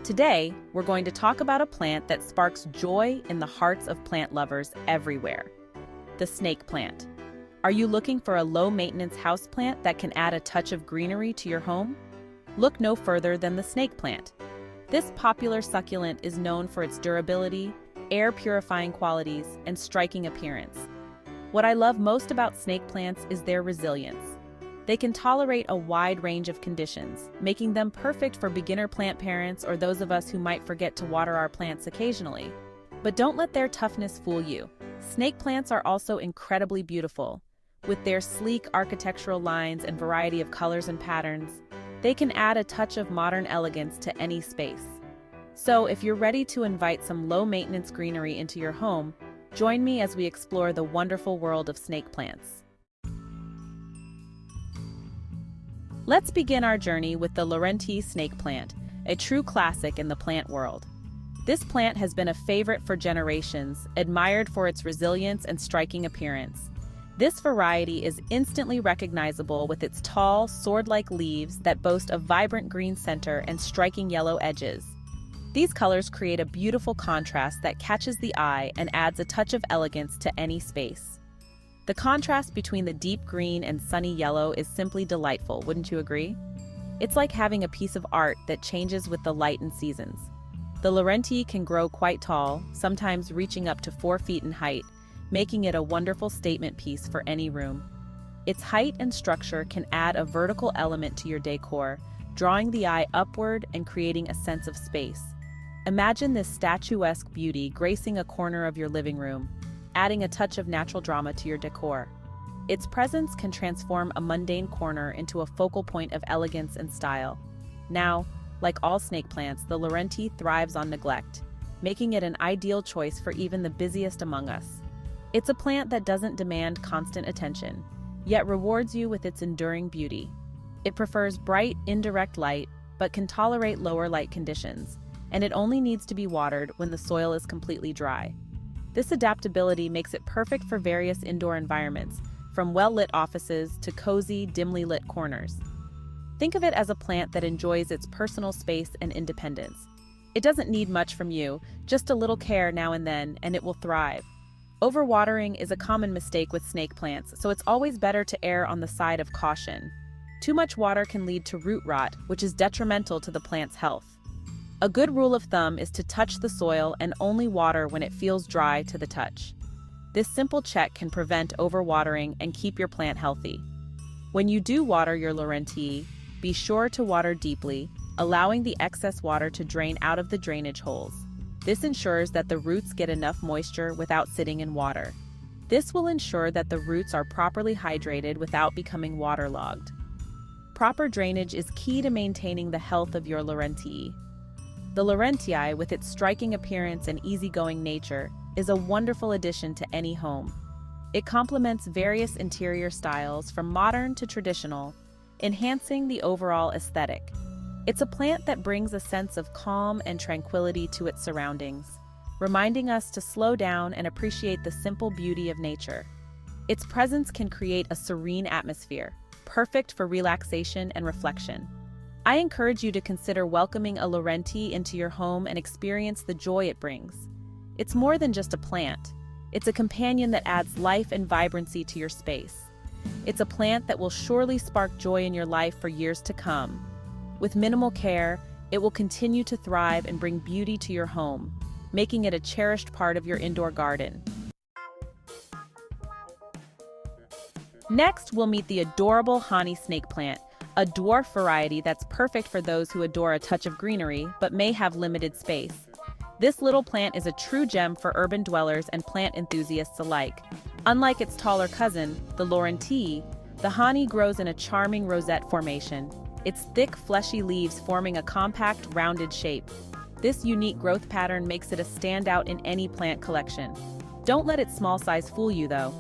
Today, we're going to talk about a plant that sparks joy in the hearts of plant lovers everywhere: the snake plant. Are you looking for a low-maintenance houseplant that can add a touch of greenery to your home? Look no further than the snake plant. This popular succulent is known for its durability, air-purifying qualities, and striking appearance. What I love most about snake plants is their resilience. They can tolerate a wide range of conditions, making them perfect for beginner plant parents or those of us who might forget to water our plants occasionally. But don't let their toughness fool you. Snake plants are also incredibly beautiful. With their sleek architectural lines and variety of colors and patterns, they can add a touch of modern elegance to any space. So if you're ready to invite some low-maintenance greenery into your home, join me as we explore the wonderful world of snake plants. Let's begin our journey with the Varieties snake plant, a true classic in the plant world. This plant has been a favorite for generations, admired for its resilience and striking appearance. This variety is instantly recognizable with its tall, sword-like leaves that boast a vibrant green center and striking yellow edges. These colors create a beautiful contrast that catches the eye and adds a touch of elegance to any space. The contrast between the deep green and sunny yellow is simply delightful, wouldn't you agree? It's like having a piece of art that changes with the light and seasons. The Varieties can grow quite tall, sometimes reaching up to 4 feet in height, making it a wonderful statement piece for any room. Its height and structure can add a vertical element to your decor, drawing the eye upward and creating a sense of space. Imagine this statuesque beauty gracing a corner of your living room, adding a touch of natural drama to your decor. Its presence can transform a mundane corner into a focal point of elegance and style. Now, like all snake plants, the Varieties thrives on neglect, making it an ideal choice for even the busiest among us. It's a plant that doesn't demand constant attention, yet rewards you with its enduring beauty. It prefers bright, indirect light, but can tolerate lower light conditions, and it only needs to be watered when the soil is completely dry. This adaptability makes it perfect for various indoor environments, from well-lit offices to cozy, dimly lit corners. Think of it as a plant that enjoys its personal space and independence. It doesn't need much from you, just a little care now and then, and it will thrive. Overwatering is a common mistake with snake plants, so it's always better to err on the side of caution. Too much water can lead to root rot, which is detrimental to the plant's health. A good rule of thumb is to touch the soil and only water when it feels dry to the touch. This simple check can prevent overwatering and keep your plant healthy. When you do water your Varieties, be sure to water deeply, allowing the excess water to drain out of the drainage holes. This ensures that the roots get enough moisture without sitting in water. This will ensure that the roots are properly hydrated without becoming waterlogged. Proper drainage is key to maintaining the health of your Varieties. The Varieties, with its striking appearance and easygoing nature, is a wonderful addition to any home. It complements various interior styles from modern to traditional, enhancing the overall aesthetic. It's a plant that brings a sense of calm and tranquility to its surroundings, reminding us to slow down and appreciate the simple beauty of nature. Its presence can create a serene atmosphere, perfect for relaxation and reflection. I encourage you to consider welcoming a Varieties into your home and experience the joy it brings. It's more than just a plant. It's a companion that adds life and vibrancy to your space. It's a plant that will surely spark joy in your life for years to come. With minimal care, it will continue to thrive and bring beauty to your home, making it a cherished part of your indoor garden. Next, we'll meet the adorable honey snake plant, a dwarf variety that's perfect for those who adore a touch of greenery but may have limited space. This little plant is a true gem for urban dwellers and plant enthusiasts alike. Unlike its taller cousin, the Varieties, the honey grows in a charming rosette formation, its thick, fleshy leaves forming a compact, rounded shape. This unique growth pattern makes it a standout in any plant collection. Don't let its small size fool you, though.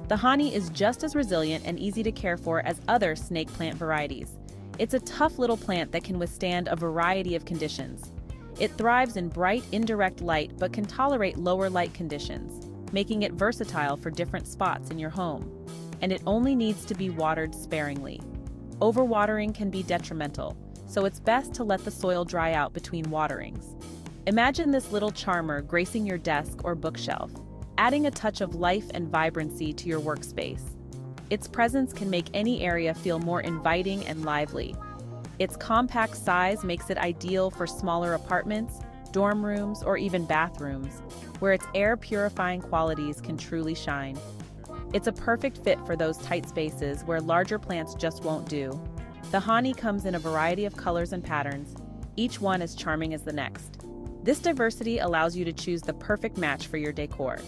The honey is just as resilient and easy to care for as other snake plant varieties. It's a tough little plant that can withstand a variety of conditions. It thrives in bright, indirect light but can tolerate lower light conditions, making it versatile for different spots in your home. And it only needs to be watered sparingly. Overwatering can be detrimental, so it's best to let the soil dry out between waterings. Imagine this little charmer gracing your desk or bookshelf, adding a touch of life and vibrancy to your workspace. Its presence can make any area feel more inviting and lively. Its compact size makes it ideal for smaller apartments, dorm rooms, or even bathrooms, where its air-purifying qualities can truly shine. It's a perfect fit for those tight spaces where larger plants just won't do. The honey comes in a variety of colors and patterns, each one as charming as the next. This diversity allows you to choose the perfect match for your decor.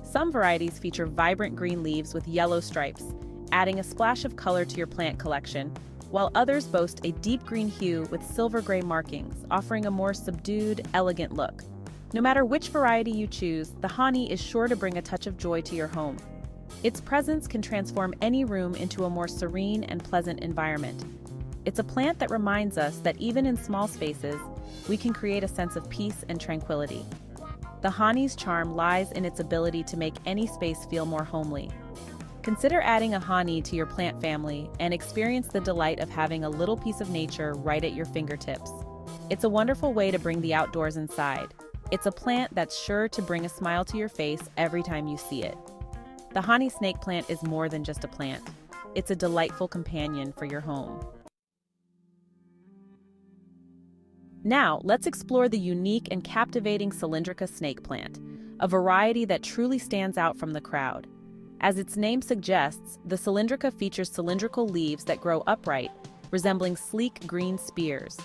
Some varieties feature vibrant green leaves with yellow stripes, adding a splash of color to your plant collection, while others boast a deep green hue with silver gray markings, offering a more subdued, elegant look. No matter which variety you choose, the honey is sure to bring a touch of joy to your home. Its presence can transform any room into a more serene and pleasant environment. It's a plant that reminds us that even in small spaces, we can create a sense of peace and tranquility. The honey's charm lies in its ability to make any space feel more homely. Consider adding a honey to your plant family and experience the delight of having a little piece of nature right at your fingertips. It's a wonderful way to bring the outdoors inside. It's a plant that's sure to bring a smile to your face every time you see it. The honey snake plant is more than just a plant. It's a delightful companion for your home. Now, let's explore the unique and captivating Cylindrica snake plant, a variety that truly stands out from the crowd. As its name suggests, the Cylindrica features cylindrical leaves that grow upright, resembling sleek green spears.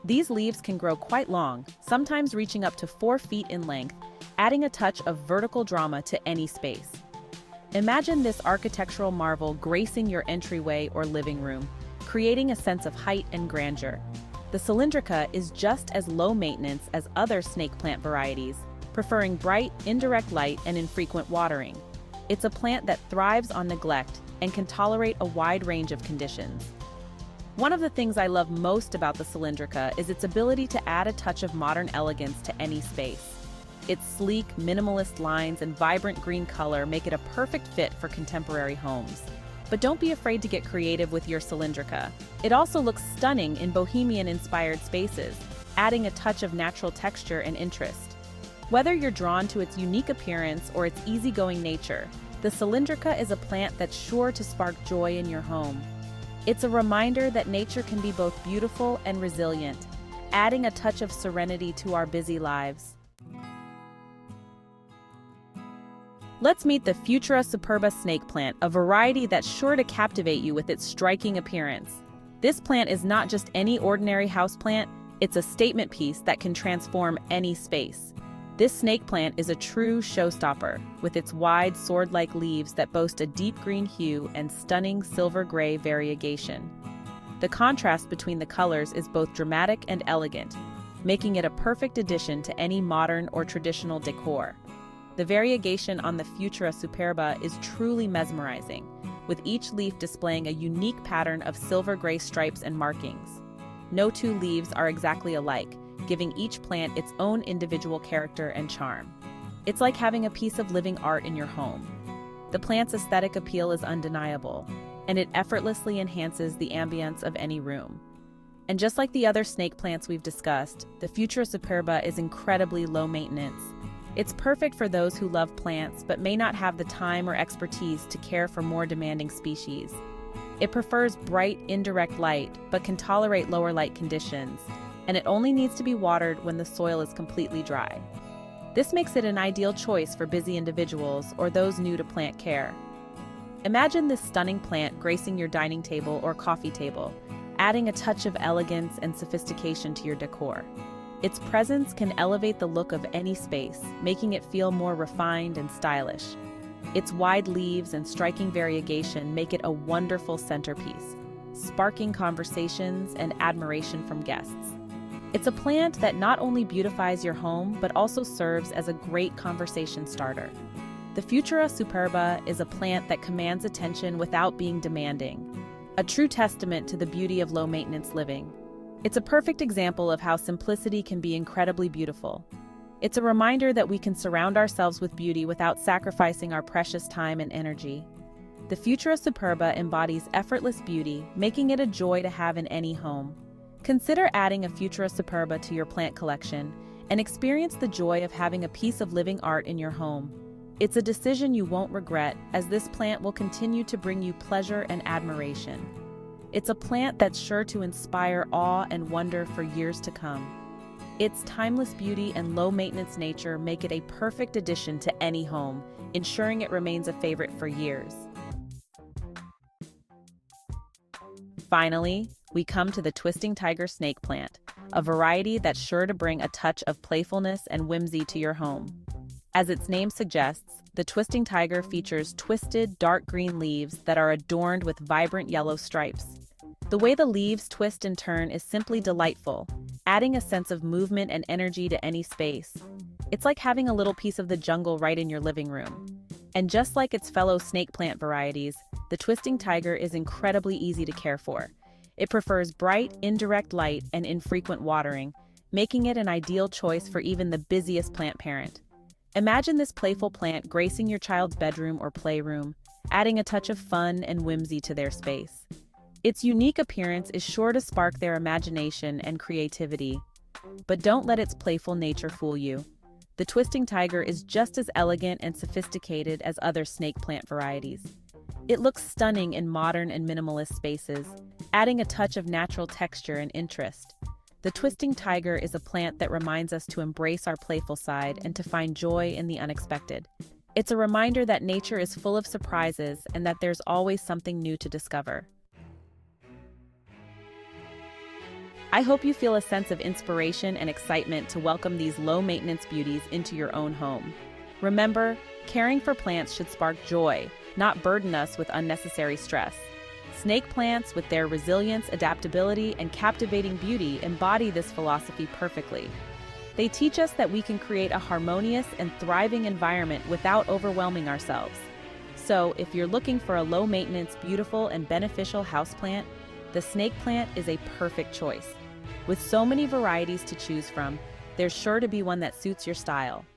These leaves can grow quite long, sometimes reaching up to 4 feet in length, adding a touch of vertical drama to any space. Imagine this architectural marvel gracing your entryway or living room, creating a sense of height and grandeur. The Cylindrica is just as low maintenance as other snake plant varieties, preferring bright, indirect light and infrequent watering. It's a plant that thrives on neglect and can tolerate a wide range of conditions. One of the things I love most about the Cylindrica is its ability to add a touch of modern elegance to any space. Its sleek, minimalist lines and vibrant green color make it a perfect fit for contemporary homes. But don't be afraid to get creative with your Cylindrica. It also looks stunning in bohemian-inspired spaces, adding a touch of natural texture and interest. Whether you're drawn to its unique appearance or its easygoing nature, the Cylindrica is a plant that's sure to spark joy in your home. It's a reminder that nature can be both beautiful and resilient, adding a touch of serenity to our busy lives. Let's meet the Futura superba snake plant, a variety that's sure to captivate you with its striking appearance. This plant is not just any ordinary houseplant, it's a statement piece that can transform any space. This snake plant is a true showstopper, with its wide sword-like leaves that boast a deep green hue and stunning silver-gray variegation. The contrast between the colors is both dramatic and elegant, making it a perfect addition to any modern or traditional decor. The variegation on the Futura superba is truly mesmerizing, with each leaf displaying a unique pattern of silver-gray stripes and markings. No two leaves are exactly alike, giving each plant its own individual character and charm. It's like having a piece of living art in your home. The plant's aesthetic appeal is undeniable, and it effortlessly enhances the ambience of any room. And just like the other snake plants we've discussed, the Futura superba is incredibly low maintenance. It's perfect for those who love plants but may not have the time or expertise to care for more demanding species. It prefers bright, indirect light but can tolerate lower light conditions, and it only needs to be watered when the soil is completely dry. This makes it an ideal choice for busy individuals or those new to plant care. Imagine this stunning plant gracing your dining table or coffee table, adding a touch of elegance and sophistication to your decor. Its presence can elevate the look of any space, making it feel more refined and stylish. Its wide leaves and striking variegation make it a wonderful centerpiece, sparking conversations and admiration from guests. It's a plant that not only beautifies your home, but also serves as a great conversation starter. The Futura superba is a plant that commands attention without being demanding, a true testament to the beauty of low-maintenance living. It's a perfect example of how simplicity can be incredibly beautiful. It's a reminder that we can surround ourselves with beauty without sacrificing our precious time and energy. The Futura superba embodies effortless beauty, making it a joy to have in any home. Consider adding a Futura superba to your plant collection and experience the joy of having a piece of living art in your home. It's a decision you won't regret, as this plant will continue to bring you pleasure and admiration. It's a plant that's sure to inspire awe and wonder for years to come. Its timeless beauty and low-maintenance nature make it a perfect addition to any home, ensuring it remains a favorite for years. Finally, we come to the twisting tiger snake plant, a variety that's sure to bring a touch of playfulness and whimsy to your home. As its name suggests, the twisting tiger features twisted, dark green leaves that are adorned with vibrant yellow stripes. The way the leaves twist and turn is simply delightful, adding a sense of movement and energy to any space. It's like having a little piece of the jungle right in your living room. And just like its fellow snake plant varieties, the twisting tiger is incredibly easy to care for. It prefers bright, indirect light and infrequent watering, making it an ideal choice for even the busiest plant parent. Imagine this playful plant gracing your child's bedroom or playroom, adding a touch of fun and whimsy to their space. Its unique appearance is sure to spark their imagination and creativity. But don't let its playful nature fool you. The twisting tiger is just as elegant and sophisticated as other snake plant varieties. It looks stunning in modern and minimalist spaces, adding a touch of natural texture and interest. The twisting tiger is a plant that reminds us to embrace our playful side and to find joy in the unexpected. It's a reminder that nature is full of surprises and that there's always something new to discover. I hope you feel a sense of inspiration and excitement to welcome these low-maintenance beauties into your own home. Remember, caring for plants should spark joy, not burden us with unnecessary stress. Snake plants, with their resilience, adaptability, and captivating beauty, embody this philosophy perfectly. They teach us that we can create a harmonious and thriving environment without overwhelming ourselves. So, if you're looking for a low-maintenance, beautiful, and beneficial houseplant, the snake plant is a perfect choice. With so many varieties to choose from, there's sure to be one that suits your style.